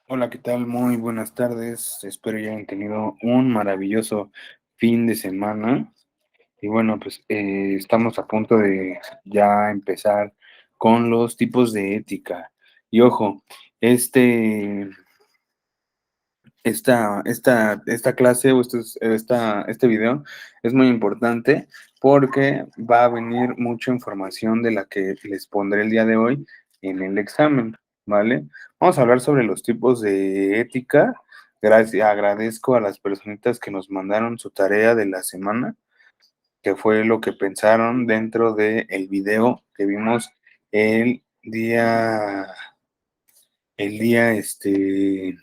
Hola, ¿qué tal? Muy buenas tardes. Espero ya hayan tenido un maravilloso fin de semana. Y bueno, pues estamos a punto de ya empezar con los tipos de ética. Y ojo, este, esta clase o este video es muy importante porque va a venir mucha información de la que les pondré el día de hoy en el examen, ¿vale? Vamos a hablar sobre los tipos de ética. Gracias, agradezco a las personitas que nos mandaron su tarea de la semana, que fue lo que pensaron dentro del video que vimos el día, el día, este,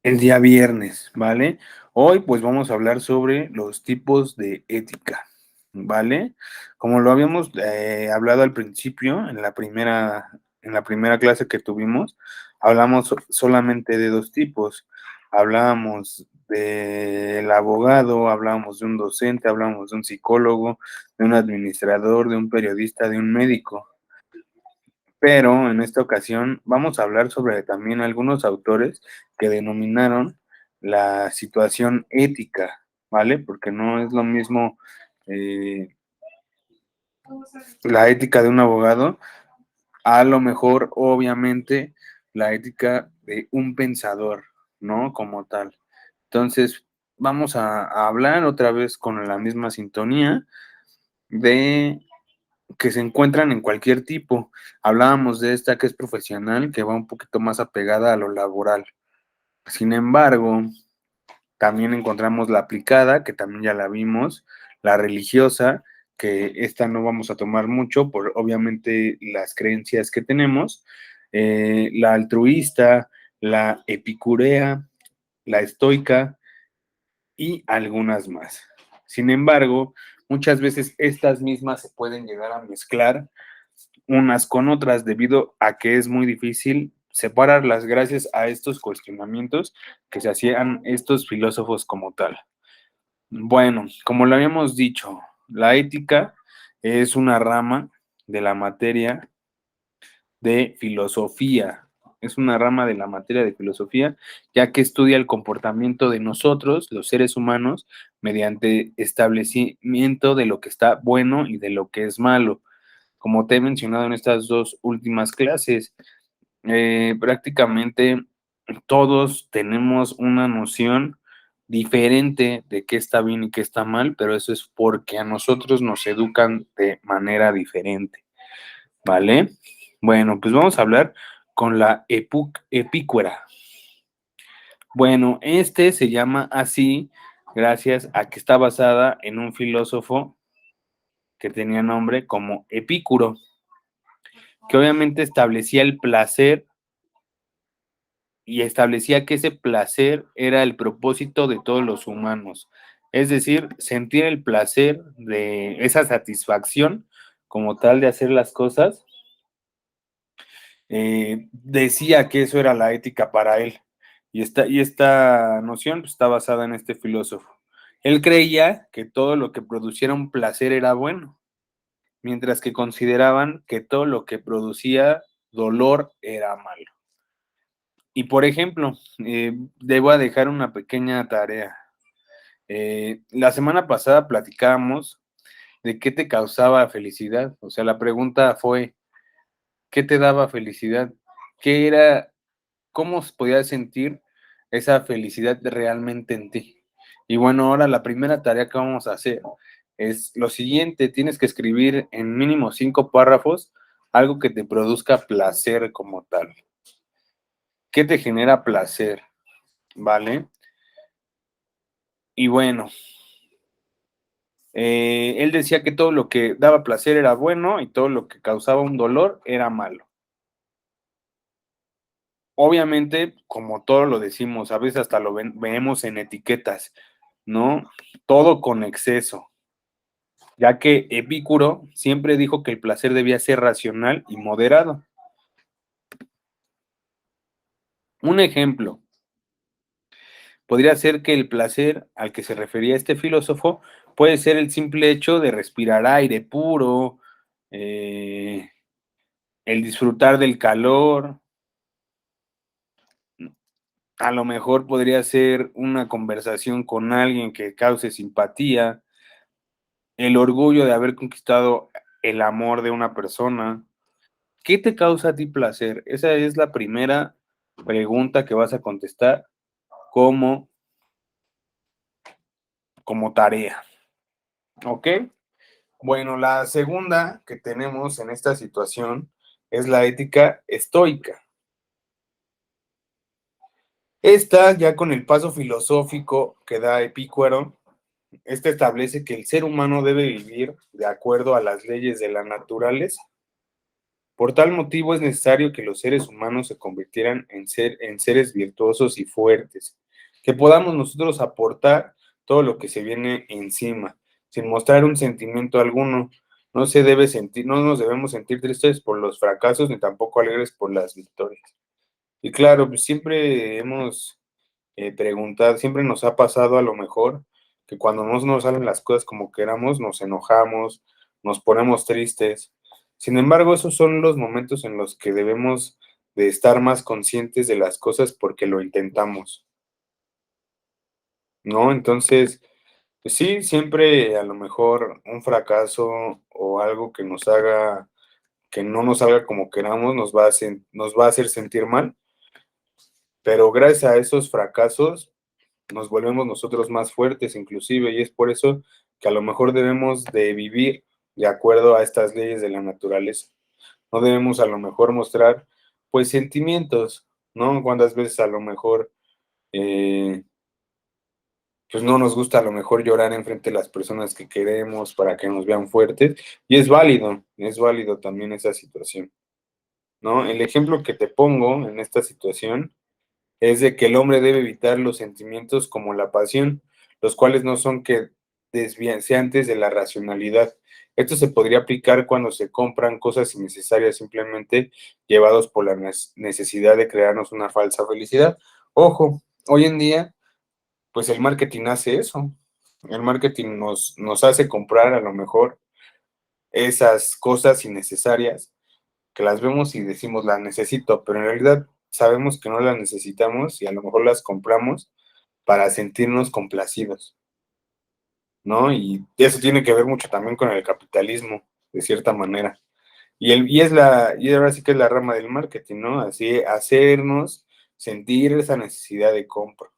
el día viernes, ¿vale? Hoy pues vamos a hablar sobre los tipos de ética, ¿vale? Como lo habíamos hablado al principio, en la primera clase que tuvimos, hablamos solamente de dos tipos. Hablábamos del abogado, hablábamos de un docente, hablábamos de un psicólogo, de un administrador, de un periodista, de un médico. Pero en esta ocasión vamos a hablar sobre también algunos autores que denominaron la situación ética, ¿vale? Porque no es lo mismo eh, la ética de un abogado, a lo mejor, obviamente, la ética de un pensador, ¿no? Como tal. Entonces, vamos a hablar otra vez con la misma sintonía de que se encuentran en cualquier tipo. Hablábamos de esta que es profesional, que va un poquito más apegada a lo laboral. Sin embargo, también encontramos la aplicada, que también ya la vimos, la religiosa, que esta no vamos a tomar mucho por obviamente las creencias que tenemos, la altruista, la epicurea, la estoica y algunas más. Sin embargo, muchas veces estas mismas se pueden llegar a mezclar unas con otras debido a que es muy difícil separarlas gracias a estos cuestionamientos que se hacían estos filósofos como tal. Bueno, como lo habíamos dicho, la ética es una rama de la materia de filosofía. Es una rama de la materia de filosofía, ya que estudia el comportamiento de nosotros, los seres humanos, mediante establecimiento de lo que está bueno y de lo que es malo. Como te he mencionado en estas dos últimas clases, prácticamente todos tenemos una noción diferente de qué está bien y qué está mal, pero eso es porque a nosotros nos educan de manera diferente, ¿vale? Bueno, pues vamos a hablar con la epícora. Bueno, este se llama así gracias a que está basada en un filósofo que tenía nombre como Epicuro, que obviamente establecía el placer y establecía que ese placer era el propósito de todos los humanos. Es decir, sentir el placer de esa satisfacción como tal de hacer las cosas, decía que eso era la ética para él. Y esta noción pues, está basada en este filósofo. Él creía que todo lo que produciera un placer era bueno, mientras que consideraban que todo lo que producía dolor era malo. Y por ejemplo, debo dejar una pequeña tarea. La semana pasada platicábamos de qué te causaba felicidad. O sea, la pregunta fue, ¿qué te daba felicidad? ¿Qué era, cómo podías sentir esa felicidad realmente en ti? Y bueno, ahora la primera tarea que vamos a hacer es lo siguiente, tienes que escribir en mínimo 5 párrafos algo que te produzca placer como tal. ¿Qué te genera placer? ¿Vale? Y bueno, él decía que todo lo que daba placer era bueno y todo lo que causaba un dolor era malo. Obviamente, como todo lo decimos, a veces hasta lo vemos en etiquetas, ¿no? Todo con exceso, ya que Epicuro siempre dijo que el placer debía ser racional y moderado. Un ejemplo podría ser que el placer al que se refería este filósofo puede ser el simple hecho de respirar aire puro, el disfrutar del calor, A lo mejor podría ser una conversación con alguien que cause simpatía, el orgullo de haber conquistado el amor de una persona. ¿Qué te causa a ti placer? Esa es la primera pregunta que vas a contestar como, como tarea, ¿ok? Bueno, la segunda que tenemos en esta situación es la ética estoica. Esta, ya con el paso filosófico que da Epicuro, este establece que el ser humano debe vivir de acuerdo a las leyes de la naturaleza. Por tal motivo es necesario que los seres humanos se convirtieran en seres virtuosos y fuertes, que podamos nosotros aportar todo lo que se viene encima, sin mostrar un sentimiento alguno. No se debe sentir, no nos debemos sentir tristes por los fracasos ni tampoco alegres por las victorias. Y claro, pues siempre hemos preguntado, siempre nos ha pasado a lo mejor que cuando no nos salen las cosas como queramos, nos enojamos, nos ponemos tristes. Sin embargo, esos son los momentos en los que debemos de estar más conscientes de las cosas porque lo intentamos, ¿no? Entonces, pues sí, siempre a lo mejor un fracaso o algo que nos haga, que no nos salga como queramos, nos va a hacer sentir mal, pero gracias a esos fracasos nos volvemos nosotros más fuertes inclusive, y es por eso que a lo mejor debemos de vivir de acuerdo a estas leyes de la naturaleza. No debemos a lo mejor mostrar, pues, sentimientos, ¿no? Cuántas veces a lo mejor, eh, pues, no nos gusta a lo mejor llorar enfrente de las personas que queremos para que nos vean fuertes, y es válido también esa situación, ¿no? El ejemplo que te pongo en esta situación es de que el hombre debe evitar los sentimientos como la pasión, los cuales no son que desviantes de la racionalidad. Esto se podría aplicar cuando se compran cosas innecesarias simplemente llevados por la necesidad de crearnos una falsa felicidad. Ojo, hoy en día, pues el marketing hace eso. El marketing nos hace comprar a lo mejor esas cosas innecesarias que las vemos y decimos las necesito, pero en realidad sabemos que no las necesitamos y a lo mejor las compramos para sentirnos complacidos, ¿no? Y eso tiene que ver mucho también con el capitalismo, de cierta manera. Y ahora sí que es la rama del marketing, ¿no? Así hacernos sentir esa necesidad de compra.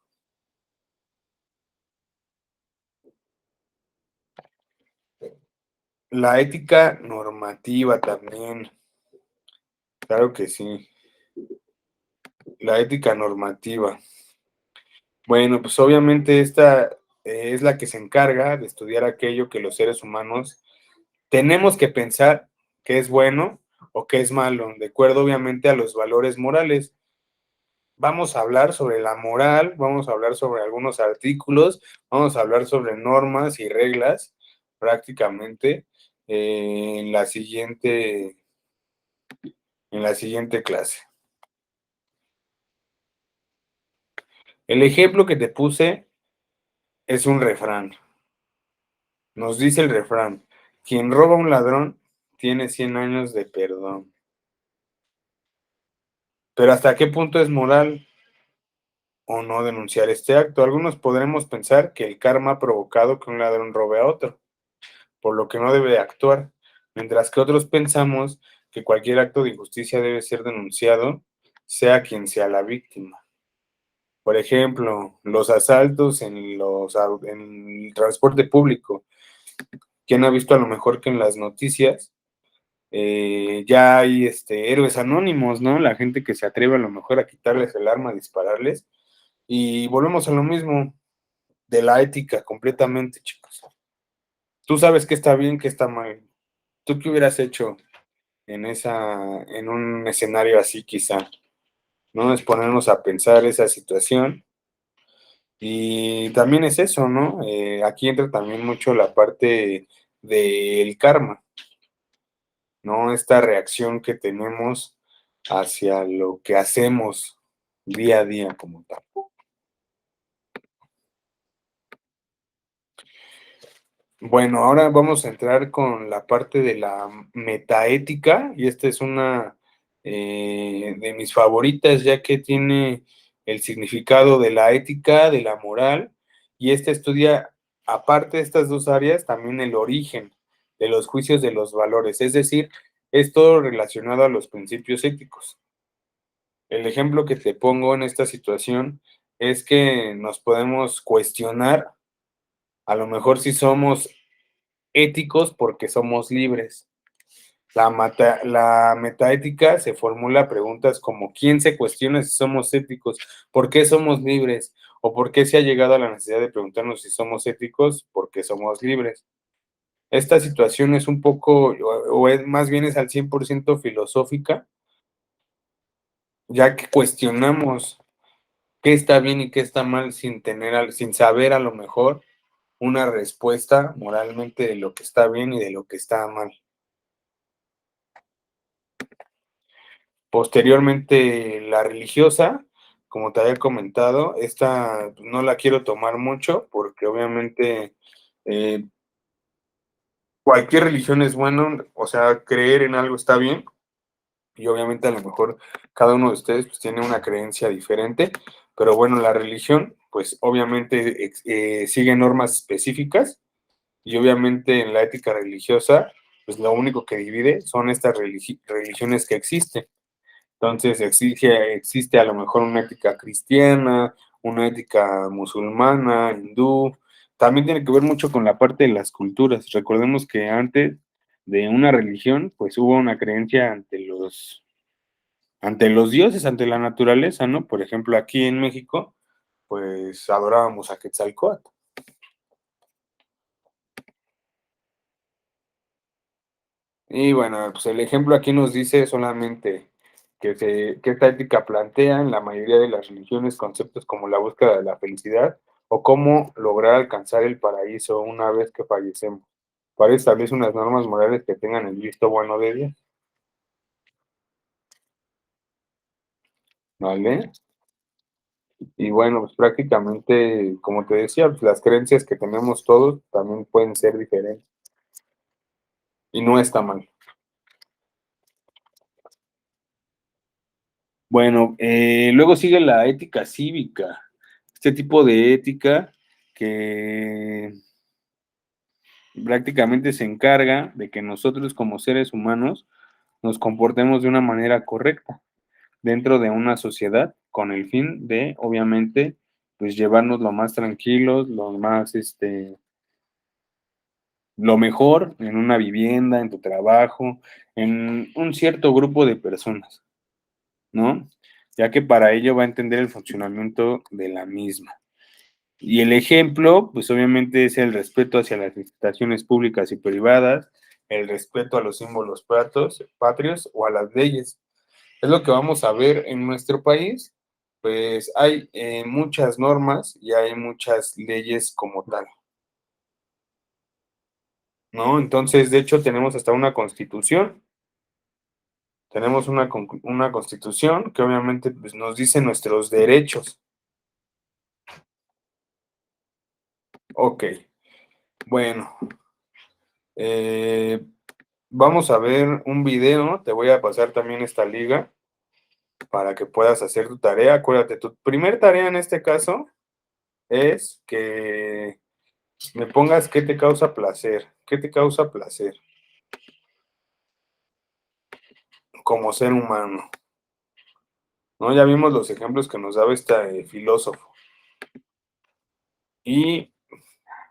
La ética normativa también, claro que sí. La ética normativa. Bueno, pues obviamente esta es la que se encarga de estudiar aquello que los seres humanos tenemos que pensar que es bueno o que es malo, de acuerdo obviamente a los valores morales. Vamos a hablar sobre la moral, vamos a hablar sobre algunos artículos, vamos a hablar sobre normas y reglas prácticamente en la siguiente clase. El ejemplo que te puse es un refrán. Nos dice el refrán, quien roba a un ladrón tiene 100 años de perdón. Pero ¿hasta qué punto es moral o no denunciar este acto? Algunos podremos pensar que el karma ha provocado que un ladrón robe a otro, por lo que no debe actuar, mientras que otros pensamos que cualquier acto de injusticia debe ser denunciado, sea quien sea la víctima. Por ejemplo, los asaltos en el transporte público. ¿Quién ha visto a lo mejor que en las noticias ya hay héroes anónimos, ¿no? La gente que se atreve a lo mejor a quitarles el arma, a dispararles. Y volvemos a lo mismo de la ética completamente, chicos. Tú sabes que está bien, que está mal. ¿Tú qué hubieras hecho en un escenario así quizá? ¿No? Es ponernos a pensar esa situación. Y también es eso, ¿no? Aquí entra también mucho la parte del karma, ¿no? Esta reacción que tenemos hacia lo que hacemos día a día como tal. Bueno, ahora vamos a entrar con la parte de la metaética y esta es una de mis favoritas ya que tiene el significado de la ética, de la moral, y estudia, aparte de estas dos áreas, también el origen de los juicios de los valores, es decir, es todo relacionado a los principios éticos. El ejemplo que te pongo en esta situación es que nos podemos cuestionar a lo mejor si somos éticos porque somos libres. La metaética se formula preguntas como ¿quién se cuestiona si somos éticos? ¿Por qué somos libres? ¿O por qué se ha llegado a la necesidad de preguntarnos si somos éticos? Porque somos libres. Esta situación es un poco, o es más bien es al 100% filosófica, ya que cuestionamos qué está bien y qué está mal sin saber a lo mejor una respuesta moralmente de lo que está bien y de lo que está mal. Posteriormente, la religiosa, como te había comentado, esta no la quiero tomar mucho porque obviamente eh, cualquier religión es bueno, o sea, creer en algo está bien y obviamente a lo mejor cada uno de ustedes pues, tiene una creencia diferente, pero bueno, la religión pues obviamente sigue normas específicas y obviamente en la ética religiosa pues lo único que divide son estas religiones que existen. Entonces existe a lo mejor una ética cristiana, una ética musulmana, hindú. También tiene que ver mucho con la parte de las culturas. Recordemos que antes de una religión, pues hubo una creencia ante los dioses, ante la naturaleza, ¿no? Por ejemplo, aquí en México, pues adorábamos a Quetzalcóatl. Y bueno, pues el ejemplo aquí nos dice solamente que esta ética plantea en la mayoría de las religiones conceptos como la búsqueda de la felicidad o cómo lograr alcanzar el paraíso una vez que fallecemos. Para establecer unas normas morales que tengan el visto bueno de Dios. ¿Vale? Y bueno, pues prácticamente, como te decía, pues las creencias que tenemos todos también pueden ser diferentes y no está mal. Bueno, luego sigue la ética cívica. Este tipo de ética que prácticamente se encarga de que nosotros como seres humanos nos comportemos de una manera correcta dentro de una sociedad con el fin de, obviamente, pues llevarnos lo más tranquilos, lo mejor en una vivienda, en tu trabajo, en un cierto grupo de personas, ¿no? Ya que para ello va a entender el funcionamiento de la misma. Y el ejemplo, pues obviamente es el respeto hacia las instituciones públicas y privadas, el respeto a los símbolos patrios o a las leyes. Es lo que vamos a ver en nuestro país, pues hay muchas normas y hay muchas leyes como tal, ¿no? Entonces, de hecho, tenemos hasta una constitución, tenemos una constitución que obviamente pues, nos dice nuestros derechos. Ok, bueno, eh, vamos a ver un video, te voy a pasar también esta liga para que puedas hacer tu tarea. Acuérdate, tu primer tarea en este caso es que me pongas qué te causa placer, qué te causa placer como ser humano, ¿no? Ya vimos los ejemplos que nos daba este filósofo. Y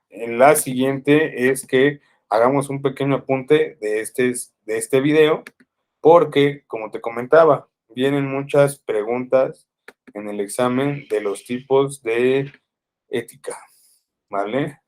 en la siguiente es que hagamos un pequeño apunte de este video, porque, como te comentaba, vienen muchas preguntas en el examen de los tipos de ética, ¿vale?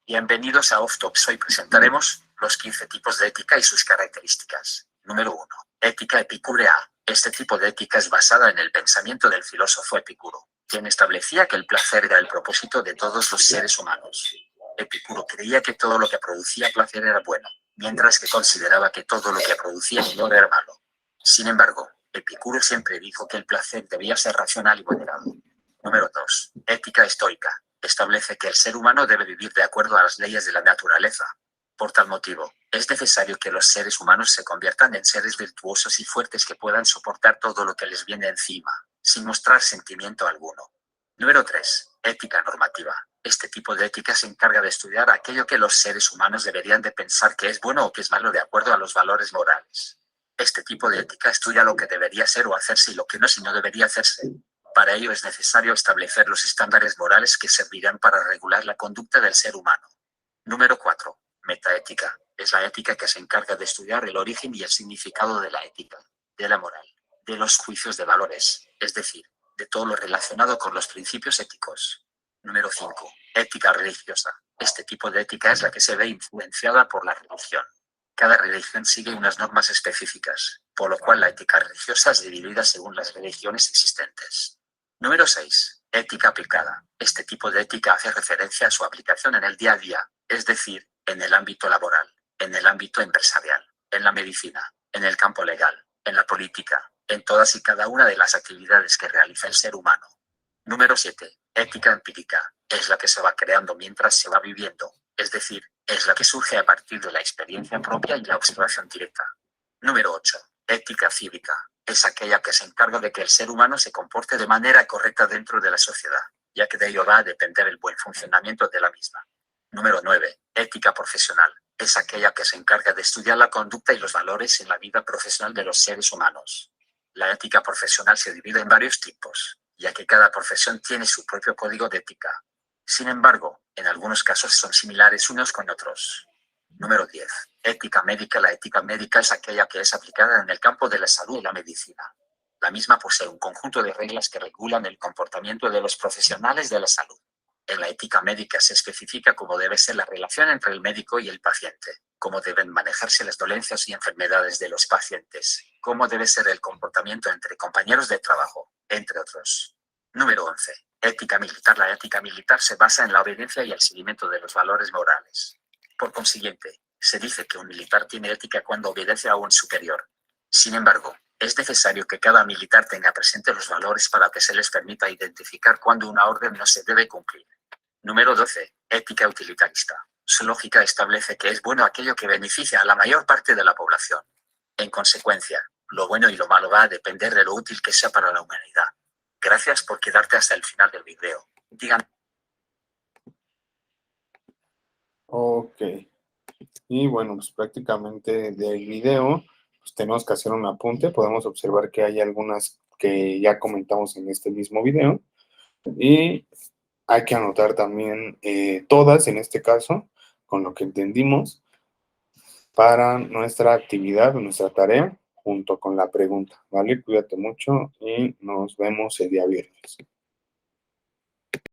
Bienvenidos a Off Tops. Hoy presentaremos los 15 tipos de ética y sus características. Número 1. Ética epicúrea. Este tipo de ética es basada en el pensamiento del filósofo Epicuro, quien establecía que el placer era el propósito de todos los seres humanos. Epicuro creía que todo lo que producía placer era bueno, mientras que consideraba que todo lo que producía dolor era malo. Sin embargo, Epicuro siempre dijo que el placer debía ser racional y moderado. Número 2. Ética estoica. Establece que el ser humano debe vivir de acuerdo a las leyes de la naturaleza. Por tal motivo, es necesario que los seres humanos se conviertan en seres virtuosos y fuertes que puedan soportar todo lo que les viene encima, sin mostrar sentimiento alguno. Número 3. Ética normativa. Este tipo de ética se encarga de estudiar aquello que los seres humanos deberían de pensar que es bueno o que es malo de acuerdo a los valores morales. Este tipo de ética estudia lo que debería ser o hacerse y lo que no si no debería hacerse. Para ello es necesario establecer los estándares morales que servirán para regular la conducta del ser humano. Número 4. Metaética. Es la ética que se encarga de estudiar el origen y el significado de la ética, de la moral, de los juicios de valores, es decir, de todo lo relacionado con los principios éticos. Número 5. Ética religiosa. Este tipo de ética es la que se ve influenciada por la religión. Cada religión sigue unas normas específicas, por lo cual la ética religiosa es dividida según las religiones existentes. Número 6. Ética aplicada. Este tipo de ética hace referencia a su aplicación en el día a día, es decir, en el ámbito laboral, en el ámbito empresarial, en la medicina, en el campo legal, en la política, en todas y cada una de las actividades que realiza el ser humano. Número 7. Ética empírica. Es la que se va creando mientras se va viviendo, es decir, es la que surge a partir de la experiencia propia y la observación directa. Número 8. Ética cívica. Es aquella que se encarga de que el ser humano se comporte de manera correcta dentro de la sociedad, ya que de ello va a depender el buen funcionamiento de la misma. Número 9. Ética profesional. Es aquella que se encarga de estudiar la conducta y los valores en la vida profesional de los seres humanos. La ética profesional se divide en varios tipos, ya que cada profesión tiene su propio código de ética. Sin embargo, en algunos casos son similares unos con otros. Número 10. Ética médica. La ética médica es aquella que es aplicada en el campo de la salud y la medicina. La misma posee un conjunto de reglas que regulan el comportamiento de los profesionales de la salud. En la ética médica se especifica cómo debe ser la relación entre el médico y el paciente, cómo deben manejarse las dolencias y enfermedades de los pacientes, cómo debe ser el comportamiento entre compañeros de trabajo, entre otros. Número 11. Ética militar. La ética militar se basa en la obediencia y el seguimiento de los valores morales. Por consiguiente, se dice que un militar tiene ética cuando obedece a un superior. Sin embargo, es necesario que cada militar tenga presente los valores para que se les permita identificar cuando una orden no se debe cumplir. Número 12. Ética utilitarista. Su lógica establece que es bueno aquello que beneficia a la mayor parte de la población. En consecuencia, lo bueno y lo malo va a depender de lo útil que sea para la humanidad. Gracias por quedarte hasta el final del video. Digan. Ok. Y bueno, pues prácticamente del video, pues tenemos que hacer un apunte. Podemos observar que hay algunas que ya comentamos en este mismo video. Y hay que anotar también todas, en este caso, con lo que entendimos, para nuestra actividad, nuestra tarea, junto con la pregunta, ¿vale? Cuídate mucho y nos vemos el día viernes.